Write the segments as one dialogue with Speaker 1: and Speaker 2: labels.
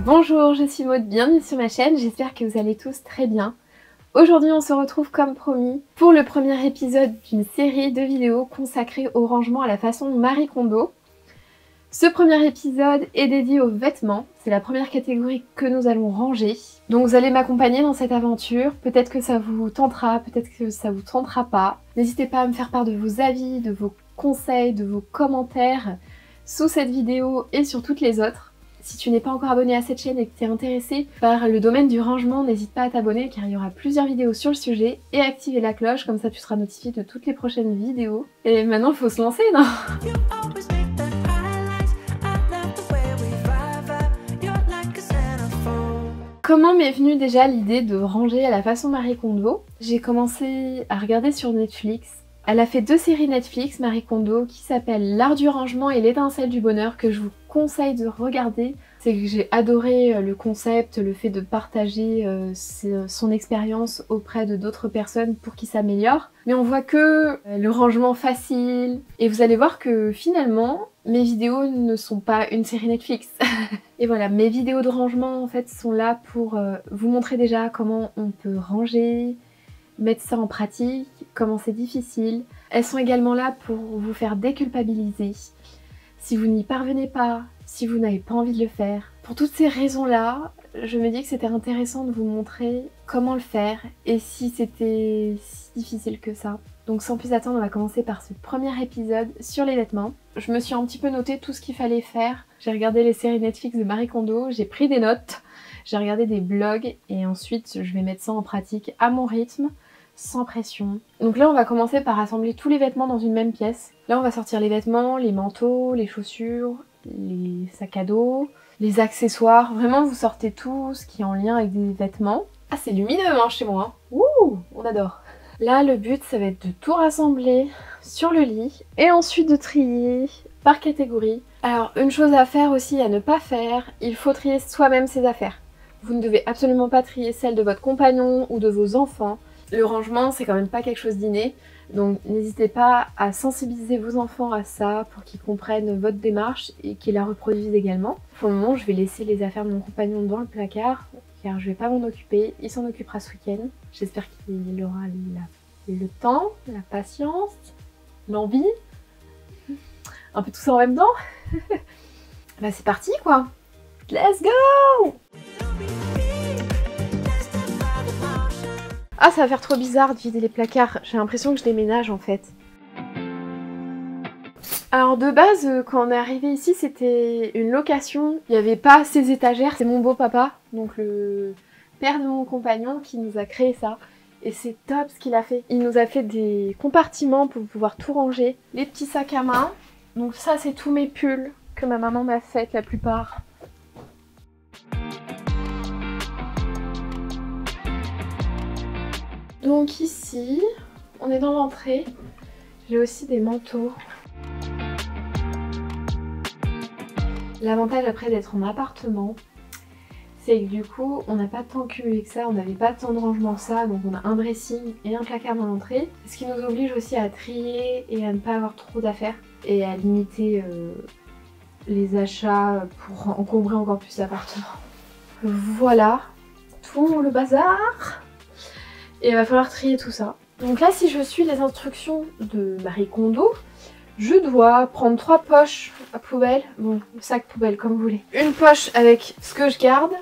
Speaker 1: Bonjour, je suis Maud, bienvenue sur ma chaîne, j'espère que vous allez tous très bien. Aujourd'hui on se retrouve comme promis pour le premier épisode d'une série de vidéos consacrée au rangement à la façon Marie Kondo. Ce premier épisode est dédié aux vêtements, c'est la première catégorie que nous allons ranger. Donc vous allez m'accompagner dans cette aventure, peut-être que ça vous tentera, peut-être que ça vous tentera pas. N'hésitez pas à me faire part de vos avis, de vos conseils, de vos commentaires sous cette vidéo et sur toutes les autres. Si tu n'es pas encore abonné à cette chaîne et que tu es intéressé par le domaine du rangement, n'hésite pas à t'abonner car il y aura plusieurs vidéos sur le sujet et activer la cloche, comme ça tu seras notifié de toutes les prochaines vidéos. Et maintenant il faut se lancer, non ? Comment m'est venue déjà l'idée de ranger à la façon Marie Kondo? J'ai commencé à regarder sur Netflix. Elle a fait 2 séries Netflix, Marie Kondo, qui s'appellent L'art du rangement et l'étincelle du bonheur, que je vous conseille de regarder. C'est que j'ai adoré le concept, le fait de partager son expérience auprès de d'autres personnes pour qu'ils s'améliorent. Mais on voit que le rangement facile. Et vous allez voir que finalement, mes vidéos ne sont pas une série Netflix. Et voilà, mes vidéos de rangement en fait sont là pour vous montrer déjà comment on peut ranger, mettre ça en pratique, comment c'est difficile. Elles sont également là pour vous faire déculpabiliser. Si vous n'y parvenez pas, si vous n'avez pas envie de le faire. Pour toutes ces raisons-là, je me dis que c'était intéressant de vous montrer comment le faire et si c'était si difficile que ça. Donc sans plus attendre, on va commencer par ce premier épisode sur les vêtements. Je me suis un petit peu noté tout ce qu'il fallait faire. J'ai regardé les séries Netflix de Marie Kondo, j'ai pris des notes, j'ai regardé des blogs et ensuite je vais mettre ça en pratique à mon rythme, sans pression. Donc là on va commencer par rassembler tous les vêtements dans une même pièce. Là on va sortir les vêtements, les manteaux, les chaussures, les sacs à dos, les accessoires. Vraiment vous sortez tout ce qui est en lien avec des vêtements. Ah c'est lumineux hein, chez moi. Hein. Ouh, on adore. Là le but ça va être de tout rassembler sur le lit et ensuite de trier par catégorie. Alors une chose à faire aussi, à ne pas faire, il faut trier soi-même ses affaires. Vous ne devez absolument pas trier celles de votre compagnon ou de vos enfants. Le rangement c'est quand même pas quelque chose d'inné, donc n'hésitez pas à sensibiliser vos enfants à ça pour qu'ils comprennent votre démarche et qu'ils la reproduisent également. Pour le moment je vais laisser les affaires de mon compagnon dans le placard car je vais pas m'en occuper, il s'en occupera ce week-end. J'espère qu'il aura le temps, la patience, l'envie, un peu tout ça en même temps. Bah c'est parti quoi. Let's go! Ah ça va faire trop bizarre de vider les placards, j'ai l'impression que je déménage en fait. Alors de base quand on est arrivé ici c'était une location, il n'y avait pas ces étagères, c'est mon beau-papa, donc le père de mon compagnon qui nous a créé ça. Et c'est top ce qu'il a fait. Il nous a fait des compartiments pour pouvoir tout ranger. Les petits sacs à main. Donc ça c'est tous mes pulls que ma maman m'a fait la plupart. Donc ici, on est dans l'entrée. J'ai aussi des manteaux. L'avantage après d'être en appartement, c'est que du coup on n'a pas tant cumulé que ça, on n'avait pas tant de rangement que ça, donc on a un dressing et un placard dans l'entrée. Ce qui nous oblige aussi à trier et à ne pas avoir trop d'affaires et à limiter les achats pour encombrer encore plus l'appartement. Voilà, tout le bazar. Et il va falloir trier tout ça. Donc là si je suis les instructions de Marie Kondo, je dois prendre 3 poches à poubelle, bon, sac poubelle comme vous voulez. Une poche avec ce que je garde,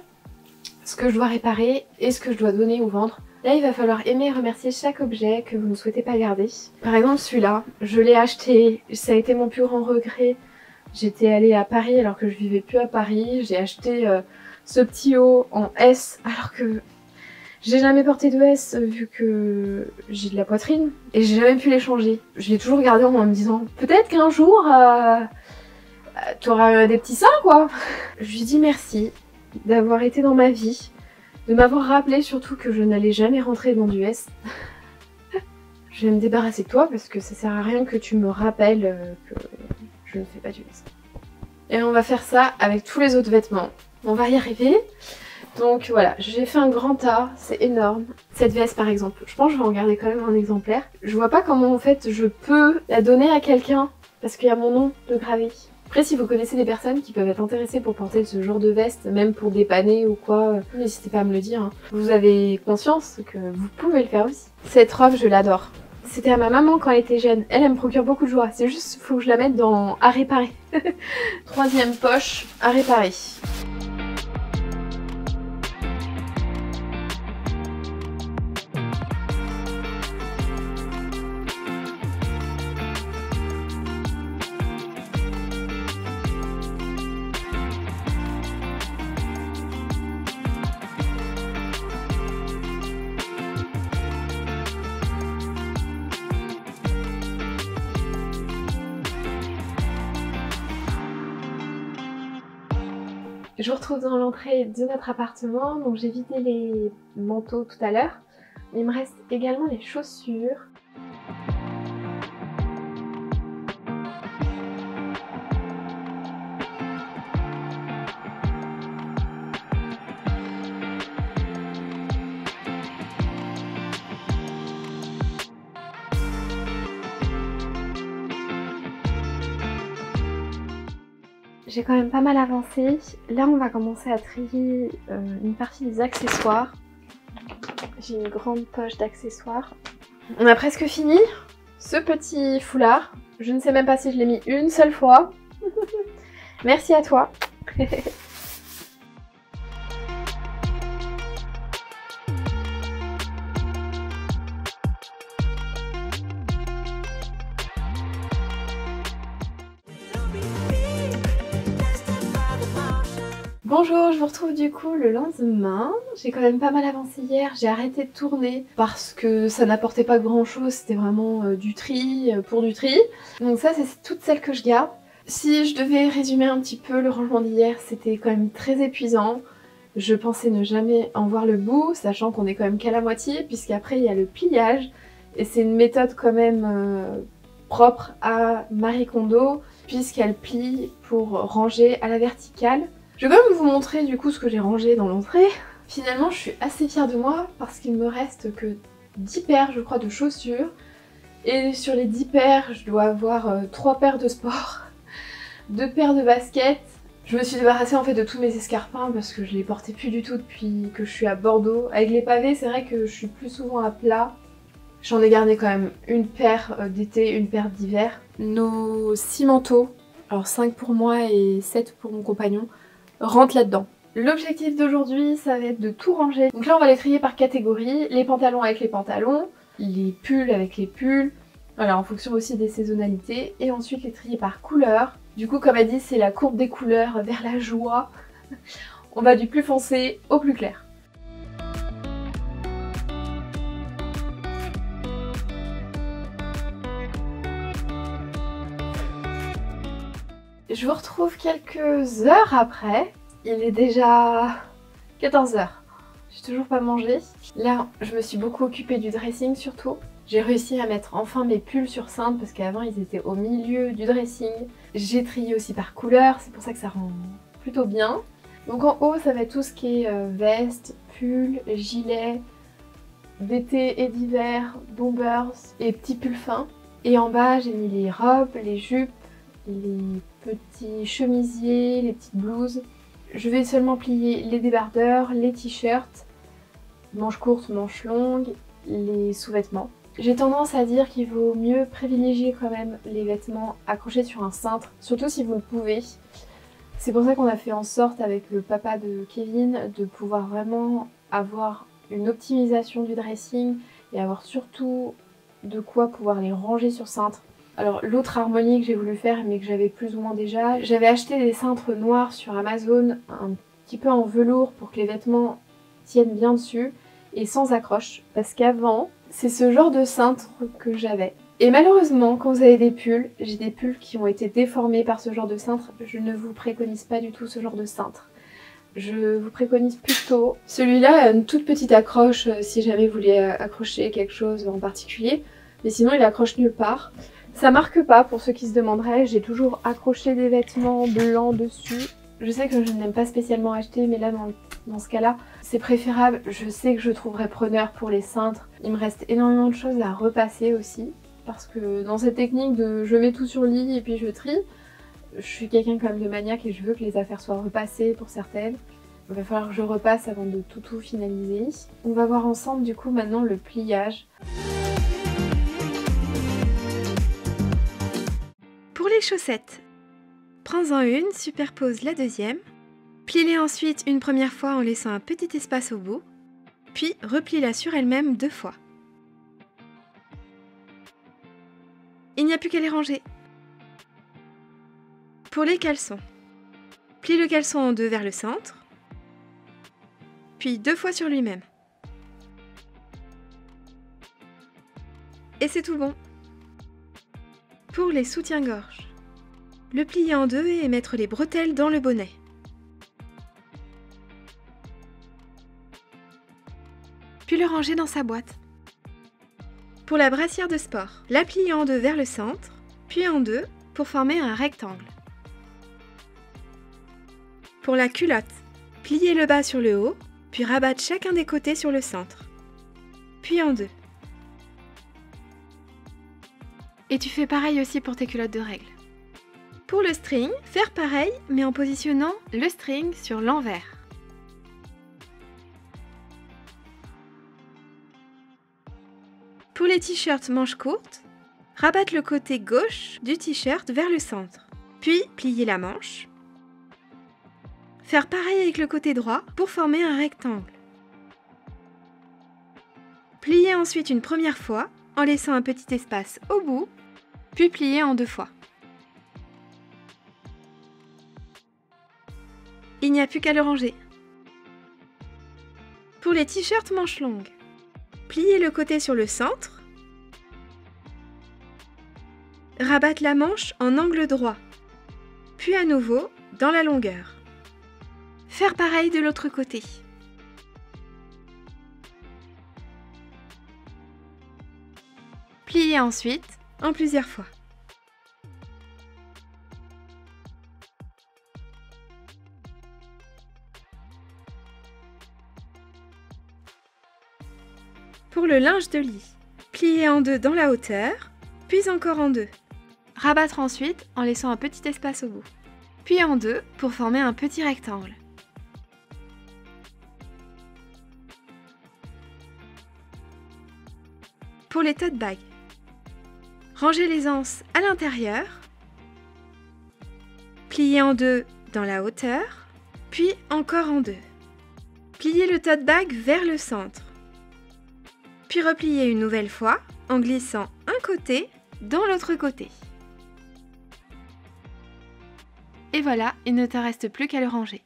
Speaker 1: ce que je dois réparer et ce que je dois donner ou vendre. Là il va falloir aimer et remercier chaque objet que vous ne souhaitez pas garder. Par exemple celui-là, je l'ai acheté, ça a été mon plus grand regret. J'étais allée à Paris alors que je vivais plus à Paris, j'ai acheté ce petit haut en S alors que j'ai jamais porté de S vu que j'ai de la poitrine et j'ai jamais pu les changer. Je l'ai toujours gardé en me disant peut-être qu'un jour t'auras des petits seins quoi. Je lui dis merci d'avoir été dans ma vie, de m'avoir rappelé surtout que je n'allais jamais rentrer dans du S. Je vais me débarrasser de toi parce que ça sert à rien que tu me rappelles que je ne fais pas du S. Et on va faire ça avec tous les autres vêtements. On va y arriver. Donc voilà, j'ai fait un grand tas, c'est énorme. Cette veste par exemple, je pense que je vais en garder quand même un exemplaire. Je vois pas comment en fait je peux la donner à quelqu'un parce qu'il y a mon nom de gravé. Après, si vous connaissez des personnes qui peuvent être intéressées pour porter ce genre de veste, même pour dépanner ou quoi, n'hésitez pas à me le dire. Vous avez conscience que vous pouvez le faire aussi. Cette robe, je l'adore. C'était à ma maman quand elle était jeune. Elle me procure beaucoup de joie. C'est juste, faut que je la mette dans à réparer. Troisième poche, à réparer. Je vous retrouve dans l'entrée de notre appartement, donc j'ai vidé les manteaux tout à l'heure. Il me reste également les chaussures. J'ai quand même pas mal avancé. Là, on va commencer à trier une partie des accessoires. J'ai une grande poche d'accessoires. On a presque fini. Ce petit foulard, je ne sais même pas si je l'ai mis une seule fois. Merci à toi. Bonjour, je vous retrouve du coup le lendemain. J'ai quand même pas mal avancé hier, j'ai arrêté de tourner parce que ça n'apportait pas grand chose, c'était vraiment du tri pour du tri. Donc ça c'est toutes celles que je garde. Si je devais résumer un petit peu le rangement d'hier, c'était quand même très épuisant. Je pensais ne jamais en voir le bout, sachant qu'on est quand même qu'à la moitié, puisqu'après il y a le pliage. Et c'est une méthode quand même propre à Marie Kondo, puisqu'elle plie pour ranger à la verticale. Je vais quand même vous montrer du coup ce que j'ai rangé dans l'entrée. Finalement je suis assez fière de moi parce qu'il me reste que 10 paires je crois de chaussures. Et sur les 10 paires je dois avoir 3 paires de sport, 2 paires de baskets. Je me suis débarrassée en fait de tous mes escarpins parce que je les portais plus du tout depuis que je suis à Bordeaux. Avec les pavés c'est vrai que je suis plus souvent à plat. J'en ai gardé quand même une paire d'été, une paire d'hiver. Nos 6 manteaux, alors 5 pour moi et 7 pour mon compagnon, rentre là-dedans. L'objectif d'aujourd'hui, ça va être de tout ranger. Donc là, on va les trier par catégorie, les pantalons avec les pantalons, les pulls avec les pulls, voilà, en fonction aussi des saisonnalités, et ensuite les trier par couleur. Du coup, comme elle dit, c'est la courbe des couleurs vers la joie. On va du plus foncé au plus clair. Je vous retrouve quelques heures après. Il est déjà 14 h. J'ai toujours pas mangé. Là, je me suis beaucoup occupée du dressing surtout. J'ai réussi à mettre enfin mes pulls sur cintre parce qu'avant ils étaient au milieu du dressing. J'ai trié aussi par couleur, c'est pour ça que ça rend plutôt bien. Donc en haut, ça va être tout ce qui est veste, pull, gilet, d'été et d'hiver, bombers et petits pulls fins. Et en bas, j'ai mis les robes, les jupes, les petits chemisiers, les petites blouses. Je vais seulement plier les débardeurs, les t-shirts, manches courtes, manches longues, les sous-vêtements. J'ai tendance à dire qu'il vaut mieux privilégier quand même les vêtements accrochés sur un cintre, surtout si vous le pouvez. C'est pour ça qu'on a fait en sorte avec le papa de Kevin de pouvoir vraiment avoir une optimisation du dressing et avoir surtout de quoi pouvoir les ranger sur cintre. Alors l'autre harmonie que j'ai voulu faire mais que j'avais plus ou moins déjà, j'avais acheté des cintres noirs sur Amazon, un petit peu en velours pour que les vêtements tiennent bien dessus et sans accroche, parce qu'avant c'est ce genre de cintre que j'avais. Et malheureusement quand vous avez des pulls, j'ai des pulls qui ont été déformés par ce genre de cintre, je ne vous préconise pas du tout ce genre de cintre. Je vous préconise plutôt celui-là a une toute petite accroche si jamais vous voulez accrocher quelque chose en particulier, mais sinon il accroche nulle part. Ça marque pas pour ceux qui se demanderaient, j'ai toujours accroché des vêtements blancs dessus. Je sais que je n'aime pas spécialement acheter, mais là dans ce cas-là, c'est préférable. Je sais que je trouverai preneur pour les cintres. Il me reste énormément de choses à repasser aussi, parce que dans cette technique de je mets tout sur le lit et puis je trie, Je suis quelqu'un quand même de maniaque et je veux que les affaires soient repassées pour certaines. Il va falloir que je repasse avant de tout finaliser. On va voir ensemble du coup maintenant le pliage. Pour les chaussettes, prends-en une, superpose la deuxième, plie-les ensuite une première fois en laissant un petit espace au bout, puis replie-la sur elle-même 2 fois. Il n'y a plus qu'à les ranger. Pour les caleçons, plie le caleçon en 2 vers le centre, puis 2 fois sur lui-même. Et c'est tout bon. Pour les soutiens-gorge, le plier en 2 et mettre les bretelles dans le bonnet. Puis le ranger dans sa boîte. Pour la brassière de sport, la plier en 2 vers le centre, puis en 2 pour former un rectangle. Pour la culotte, plier le bas sur le haut, puis rabattre chacun des côtés sur le centre, puis en 2. Et tu fais pareil aussi pour tes culottes de règle. Pour le string, faire pareil mais en positionnant le string sur l'envers. Pour les t-shirts manches courtes, rabattre le côté gauche du t-shirt vers le centre, puis plier la manche. Faire pareil avec le côté droit pour former un rectangle. Plier ensuite une première fois en laissant un petit espace au bout, puis plier en 2 fois. Il n'y a plus qu'à le ranger. Pour les t-shirts manches longues, plier le côté sur le centre, rabattre la manche en angle droit, puis à nouveau dans la longueur. Faire pareil de l'autre côté. Plier ensuite en plusieurs fois. Pour le linge de lit, plier en 2 dans la hauteur, puis encore en 2. Rabattre ensuite en laissant un petit espace au bout. Puis en 2 pour former un petit rectangle. Pour les tote bags, ranger les anses à l'intérieur, plier en 2 dans la hauteur, puis encore en 2. Plier le tote bag vers le centre, puis replier une nouvelle fois en glissant un côté dans l'autre côté. Et voilà, il ne te reste plus qu'à le ranger.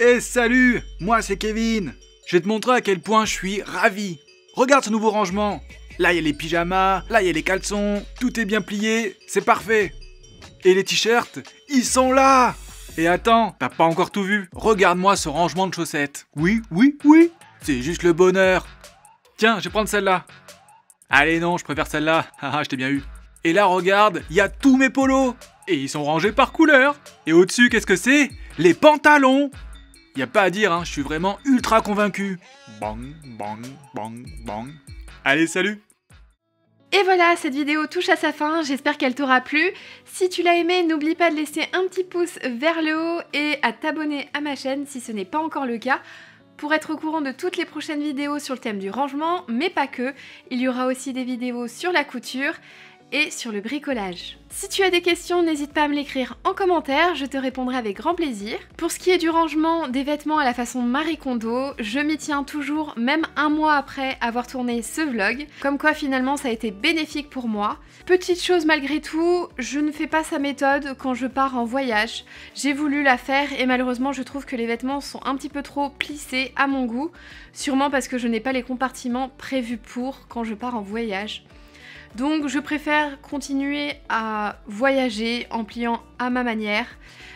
Speaker 2: Hey, salut! Moi c'est Kevin! Je vais te montrer à quel point je suis ravi! Regarde ce nouveau rangement! Là il y a les pyjamas, là il y a les caleçons, tout est bien plié, c'est parfait! Et les t-shirts, ils sont là! Et attends, t'as pas encore tout vu? Regarde-moi ce rangement de chaussettes! Oui, c'est juste le bonheur! Tiens, je vais prendre celle-là! Allez non, je préfère celle-là, haha, je t'ai bien eu! Et là regarde, il y a tous mes polos! Et ils sont rangés par couleur! Et au-dessus, qu'est-ce que c'est? Les pantalons! Y a pas à dire, hein, je suis vraiment ultra convaincu. Bang, bang, bang, bang. Allez, salut!
Speaker 1: Et voilà, cette vidéo touche à sa fin, j'espère qu'elle t'aura plu. Si tu l'as aimé, n'oublie pas de laisser un petit pouce vers le haut et à t'abonner à ma chaîne si ce n'est pas encore le cas, pour être au courant de toutes les prochaines vidéos sur le thème du rangement, mais pas que. Il y aura aussi des vidéos sur la couture. et sur le bricolage. Si tu as des questions, n'hésite pas à me l'écrire en commentaire, je te répondrai avec grand plaisir. Pour ce qui est du rangement des vêtements à la façon Marie Kondo, je m'y tiens toujours, même un mois après avoir tourné ce vlog, comme quoi finalement ça a été bénéfique pour moi. Petite chose malgré tout, je ne fais pas sa méthode quand je pars en voyage. J'ai voulu la faire et malheureusement je trouve que les vêtements sont un petit peu trop plissés à mon goût, sûrement parce que je n'ai pas les compartiments prévus pour quand je pars en voyage. Donc je préfère continuer à voyager en pliant à ma manière.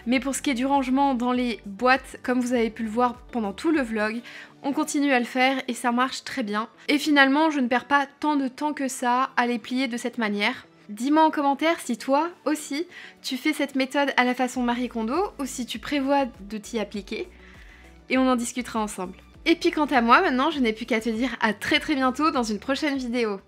Speaker 1: Mais pour ce qui est du rangement dans les boîtes, comme vous avez pu le voir pendant tout le vlog, on continue à le faire et ça marche très bien. Et finalement, je ne perds pas tant de temps que ça à les plier de cette manière. Dis-moi en commentaire si toi aussi, tu fais cette méthode à la façon Marie Kondo ou si tu prévois de t'y appliquer. Et on en discutera ensemble. Et puis quant à moi, maintenant, je n'ai plus qu'à te dire à très bientôt dans une prochaine vidéo.